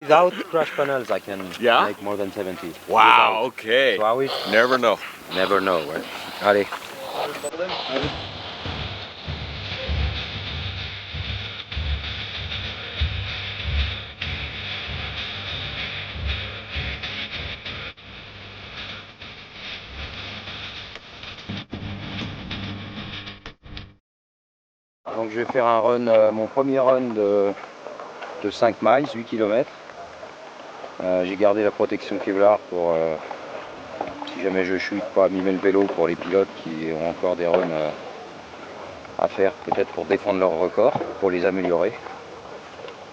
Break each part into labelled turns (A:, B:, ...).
A: Without crash panels, I can
B: Yeah?
A: make more than 70.
B: Wow,
A: Without.
B: okay.
A: So how it?
B: Never know.
A: Never know, ouais. Allez. Donc je vais faire un run, mon premier run de 5 miles, 8 km. J'ai gardé la protection Kevlar pour, si jamais je chute, pas abîmer le vélo pour les pilotes qui ont encore des runs à faire, peut-être pour défendre leur record, pour les améliorer.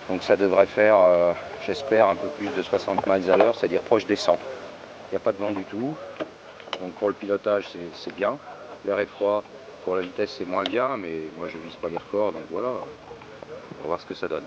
A: Donc ça devrait faire, j'espère, un peu plus de 60 miles à l'heure, c'est-à-dire proche des 100. Il n'y a pas de vent du tout, donc pour le pilotage c'est bien. L'air est froid, pour la vitesse c'est moins bien, mais moi je vise pas les records, donc voilà, on va voir ce que ça donne.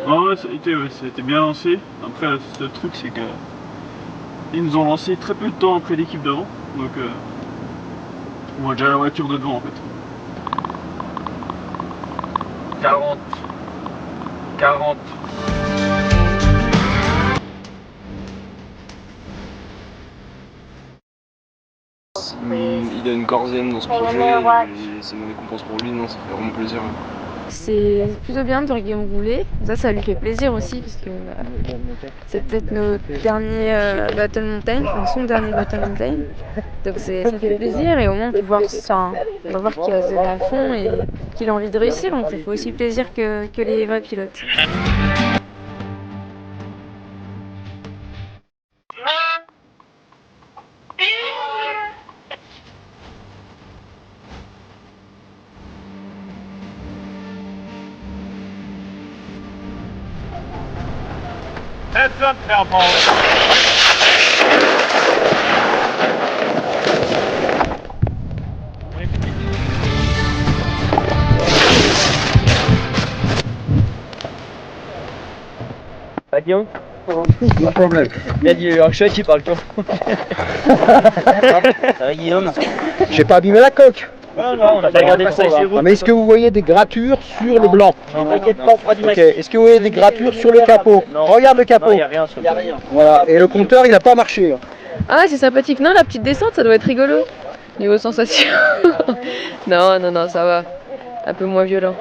C: Ah ouais, ça a été bien lancé. Après, le truc, c'est que ils nous ont lancé très peu de temps après l'équipe d'avant. Donc, on voit déjà la voiture de devant en fait. 40. 40.
D: Il a une corzienne dans ce qu'il fait, et c'est une récompense pour lui, non, ça fait vraiment plaisir.
E: C'est plutôt bien de regarder rouler, ça lui fait plaisir aussi parce que c'est peut-être notre dernier Battle Mountain, enfin son dernier Battle Mountain, donc ça fait plaisir et au moins on peut voir, on va voir qu'il a donné à fond et qu'il a envie de réussir, donc ça fait aussi plaisir que les vrais pilotes.
C: Heads up, Alpo.
F: Ah Guillaume,
A: No problème.
F: il y a du un chat qui parle toi. Ça va Guillaume?
G: J'ai pas abîmé la coque.
F: Non, on a pas regardé trop là.
G: Non, mais est-ce que vous voyez des gratures sur le blanc?
F: Non, t'inquiète pas, pas du
G: Ok.
F: mec.
G: Est-ce que vous voyez des gratures sur le capot?
F: Non.
G: Regarde le capot.
F: Non, y a rien sur le capot.
G: Voilà. Et le compteur, il a pas marché.
E: Ah c'est sympathique, non la petite descente ça doit être rigolo, niveau sensation. non ça va, un peu moins violent,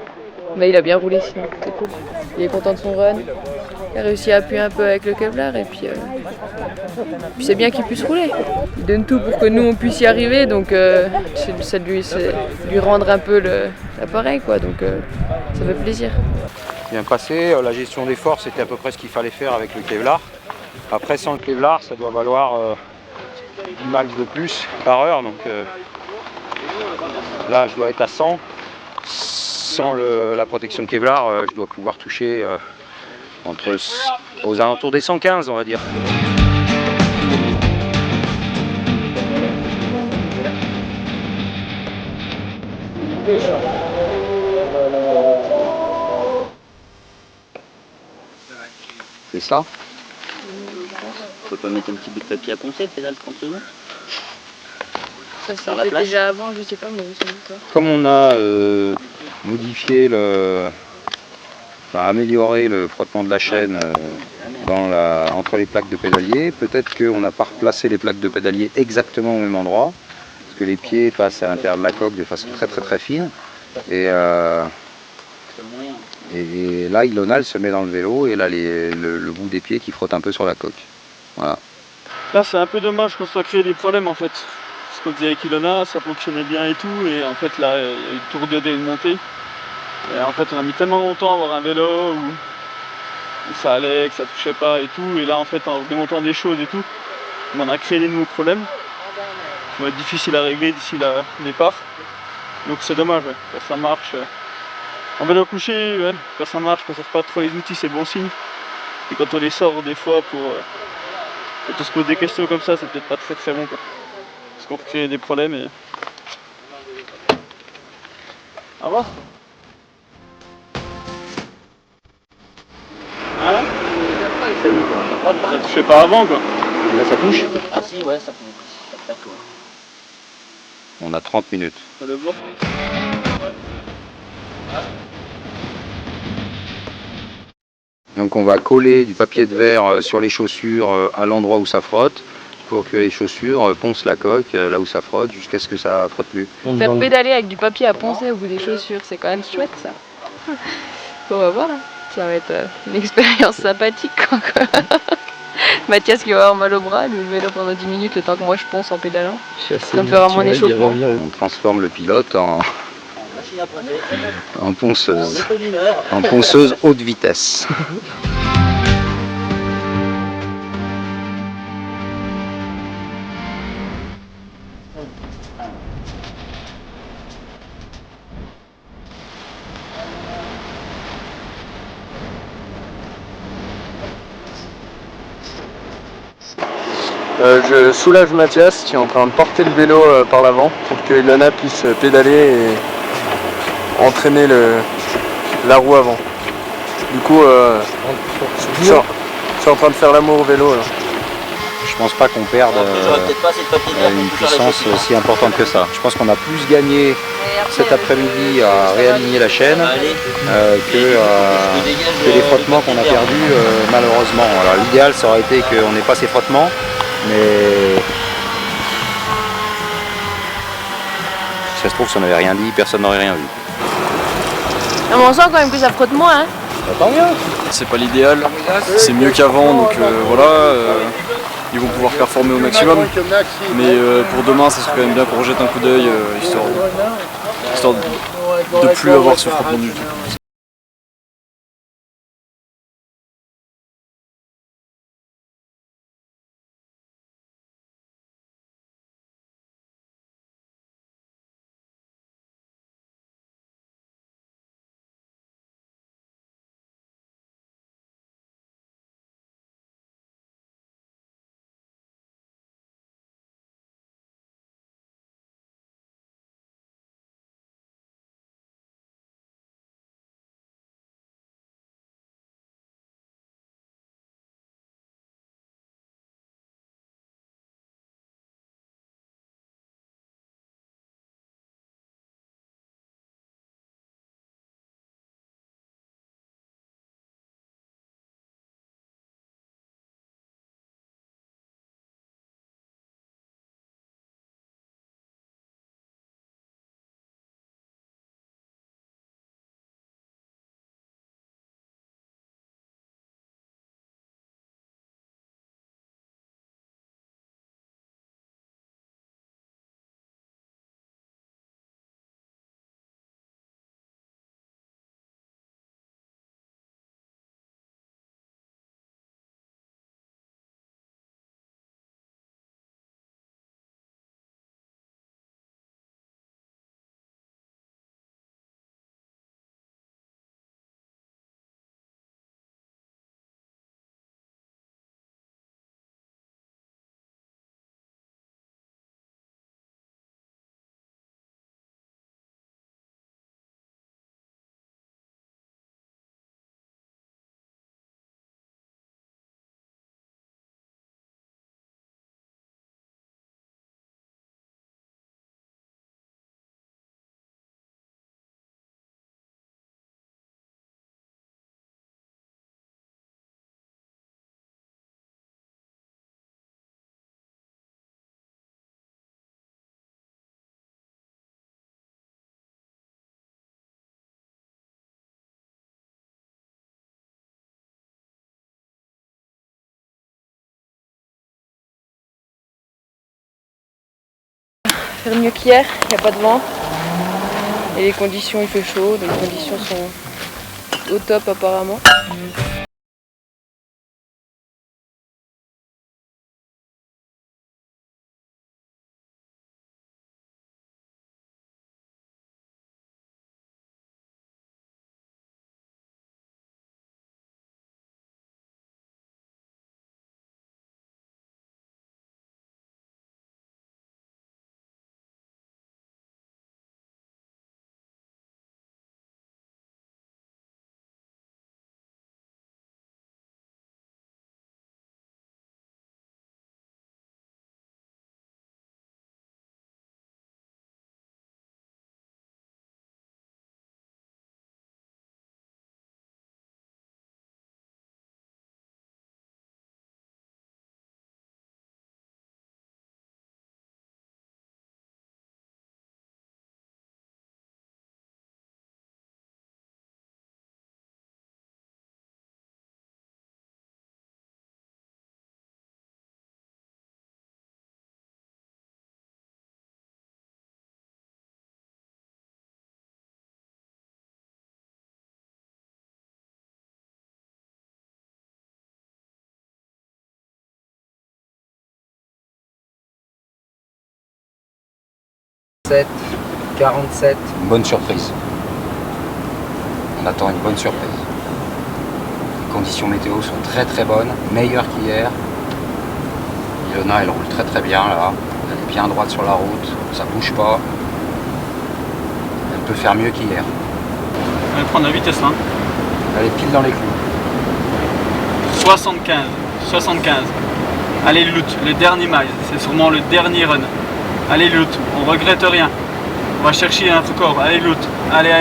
E: mais il a bien roulé sinon, c'est cool. Il est content de son run, il a réussi à appuyer un peu avec le Kevlar et puis c'est bien qu'il puisse rouler. Il donne tout pour que nous on puisse y arriver, donc c'est lui rendre un peu l'appareil quoi, donc ça fait plaisir.
A: Bien passé, la gestion des forces c'était à peu près ce qu'il fallait faire avec le Kevlar. Après sans le Kevlar ça doit valoir 10 miles de plus par heure, donc là je dois être à 100. Sans la protection de Kevlar, je dois pouvoir toucher aux alentours des 115 on va dire. C'est ça?
F: On peut pas mettre un petit bout de papier à poncer, pédale 30 secondes.
E: Ça
F: la
E: c'était
F: place.
E: déjà avant, je sais pas mais c'est ça.
A: Comme on a modifié amélioré le frottement de la chaîne entre les plaques de pédalier, peut-être qu'on n'a pas replacé les plaques de pédalier exactement au même endroit, parce que les pieds passent à l'intérieur de la coque de façon très fine, et là Ilona elle se met dans le vélo, et là le bout des pieds qui frotte un peu sur la coque. Voilà.
C: Là, c'est un peu dommage qu'on soit créé des problèmes en fait. Parce qu'on faisait avec Ilona, ça fonctionnait bien et tout, et en fait là, il y a eu le tour de une montée. Et en fait, on a mis tellement longtemps à avoir un vélo où ça allait, que ça touchait pas et tout, et là en fait, en démontant des choses et tout, on a créé des nouveaux problèmes qui vont être difficiles à régler d'ici le départ. Donc c'est dommage, ouais. Quand ça marche. En vélo couché, ouais, quand ça marche, quand ça fait pas trop les outils, c'est bon signe. Et quand on les sort des fois quand on se pose des questions comme ça, c'est peut-être pas très très bon quoi. Parce qu'on peut créer des problèmes et. Au revoir. Hein? Ça touchait pas avant quoi.
A: Là, ça touche.
F: Ah si, ouais, ça fait quoi.
A: On a 30 minutes.
C: On va le voir.
A: Donc on va coller du papier de verre sur les chaussures à l'endroit où ça frotte pour que les chaussures poncent la coque là où ça frotte jusqu'à ce que ça frotte plus.
E: Faire pédaler avec du papier à poncer au bout des chaussures, c'est quand même chouette ça. On va voir, hein. Ça va être une expérience sympathique quoi. Mathias qui va avoir mal au bras, lui lever là pendant 10 minutes le temps que moi je ponce en pédalant. Ça me fera mon échauffement.
A: On transforme le pilote en ponceuse haute vitesse.
D: Je soulage Mathias qui est en train de porter le vélo par l'avant pour que Ilona puisse pédaler et entraîner la roue avant. Du coup, je suis en train de faire l'amour au vélo là.
A: Je pense pas qu'on perde
F: J'aurais peut-être pas assez de papier de verre
A: une
F: pour faire la
A: puissance
F: chaussure.
A: aussi importante que ça. Je pense qu'on a plus gagné cet après-midi à réaligner la chaîne que les frottements qu'on a perdus malheureusement. Alors l'idéal ça aurait été qu'on n'ait pas ces frottements, mais si ça se trouve si on n'avait rien dit, personne n'aurait rien vu.
E: Non, mais on sent quand même que ça frotte moins, hein.
A: Tant mieux.
D: C'est pas l'idéal, c'est mieux qu'avant, donc voilà, ils vont pouvoir performer au maximum. Mais pour demain, ça serait quand même bien qu'on rejette un coup d'œil, histoire de plus avoir ce frottement du tout.
E: Faire mieux qu'hier, il n'y a pas de vent. Et les conditions, il fait chaud, donc les conditions sont au top apparemment.
A: 7, 47. Une bonne surprise. On attend une bonne surprise. Les conditions météo sont très bonnes, meilleures qu'hier. Ilona, elle roule très bien là. Elle est bien droite sur la route, ça bouge pas. Elle peut faire mieux qu'hier.
C: Elle va prendre la vitesse là.
A: Elle est pile dans les clous.
C: 75. Allez Louloute, le dernier mile, c'est sûrement le dernier run. Allez Louloute, on regrette rien. On va chercher un record. Allez Louloute, allez.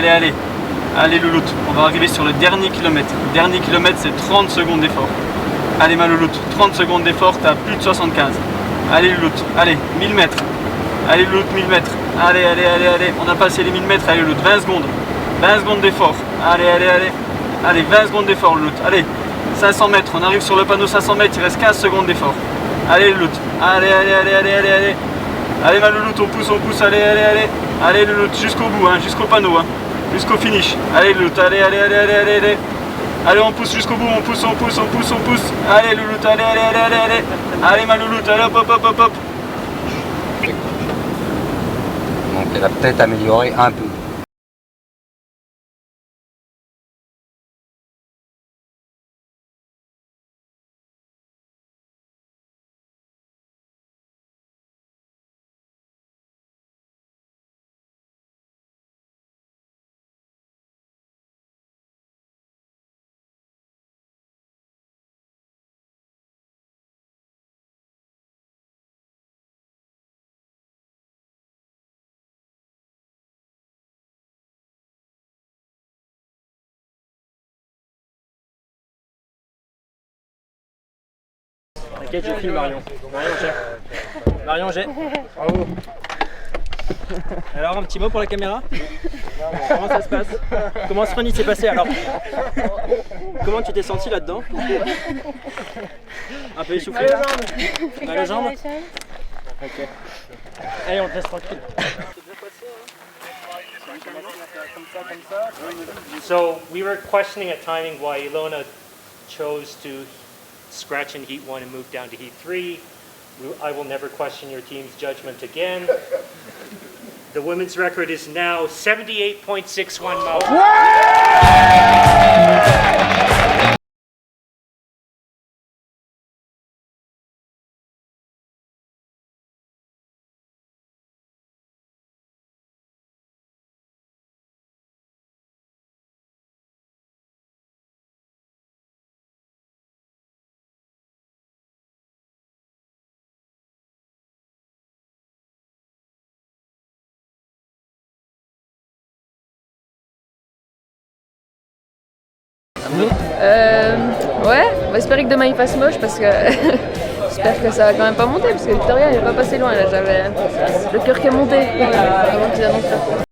C: Allez Louloute, on va arriver sur le dernier kilomètre. Le dernier kilomètre, c'est 30 secondes d'effort. Allez ma Louloute, 30 secondes d'effort, t'as plus de 75. Allez Louloute, allez, 1000 mètres. Allez Louloute, 1000 mètres. Allez, on a passé les 1000 mètres, allez Louloute, 20 secondes. 20 secondes d'effort. Allez. Allez, 20 secondes d'effort Louloute, allez. 500 mètres, on arrive sur le panneau 500 mètres, il reste 15 secondes d'effort. Allez Louloute, allez. Allez ma Louloute, on pousse, allez. Allez Louloute, jusqu'au bout, hein, jusqu'au panneau, hein, jusqu'au finish. Allez Louloute, allez. Allez, on pousse jusqu'au bout, on pousse. Allez Louloute, allez. Allez ma Louloute, allez hop.
A: Donc elle a peut-être amélioré un peu.
B: T'inquiète, je filme Marion. Marion G. Bravo. Alors un petit mot pour la caméra. Comment ça se passe? Comment ce run il s'est passé alors? Comment tu t'es senti là-dedans? Un peu essoufflé. Mal aux jambes. Ok. Allez, on te laisse tranquille.
H: So we were questioning at timing why Ilona chose to scratch in Heat 1 and move down to Heat 3. I will never question your team's judgment again. The women's record is now 78.61 miles.
E: Ouais, on va espérer que demain il fasse moche parce que j'espère que ça va quand même pas monter parce que Victoria elle est pas passé loin là, j'avais le cœur qui est monté avant qu'ils annoncent ça.